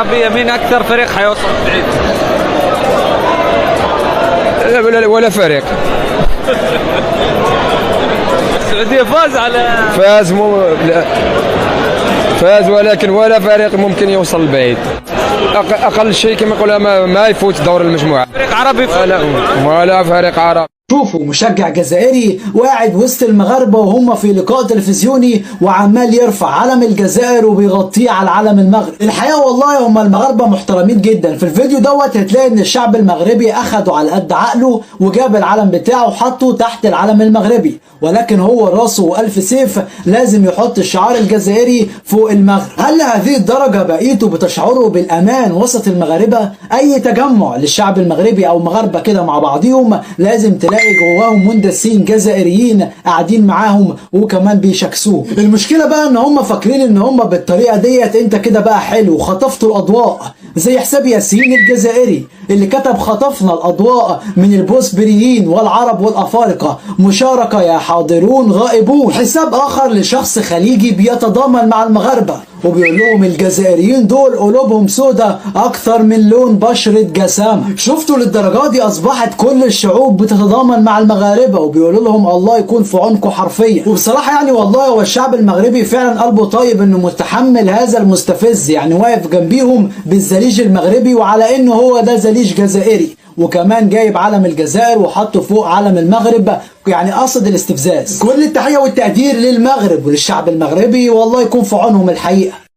العربية مين أكثر فريق حيوصل بعيد؟ ولا فريق. السعودية فاز على فاز لا. فاز ولكن ولا فريق ممكن يوصل بعيد. اقل شيء كما يقولوا ما يفوت دور المجموعه. فريق عربي ولا فريق عربي. شوفوا مشجع جزائري وقاعد وسط المغاربه وهم في لقاء تلفزيوني وعمال يرفع علم الجزائر وبيغطيه على علم المغرب. الحقيقه والله هم المغاربه محترمين جدا. في الفيديو دوت هتلاقي ان الشعب المغربي اخده على قد عقله وجاب العلم بتاعه وحطه تحت العلم المغربي، ولكن هو راسه ألف سيف لازم يحط الشعار الجزائري فوق المغرب. هل لهذه الدرجه بقيتوا بتشعروا بالامان وسط المغاربه؟ اي تجمع للشعب المغربي او مغاربه كده مع بعضيهم لازم تلاقي جواهم مندسين جزائريين قاعدين معاهم وكمان بيشكسوه. المشكله بقى ان هم فاكرين ان هم بالطريقه ديت انت كده بقى حلو خطفتوا الاضواء، زي حساب ياسين الجزائري اللي كتب خطفنا الاضواء من البوسبريين والعرب والافارقه، مشاركه يا حاضرون غائبون. حساب اخر لشخص خليجي بيتضامن مع المغاربه وبيقول لهم الجزائريين دول قلوبهم سودة اكثر من لون بشرة جسامة. شفتوا للدرجات دي اصبحت كل الشعوب بتتضامن مع المغاربة وبيقولوا لهم الله يكون في عونكم حرفيا. وبصراحة يعني والله هو الشعب المغربي فعلا قلبه طيب انه متحمل هذا المستفز، يعني واقف جنبيهم بالزليج المغربي وعلى انه هو ده زليج جزائري، وكمان جايب علم الجزائر وحطه فوق علم المغرب، يعني قصد الاستفزاز. كل التحية والتقدير للمغرب وللشعب المغربي والله يكون في عونهم الحقيقة.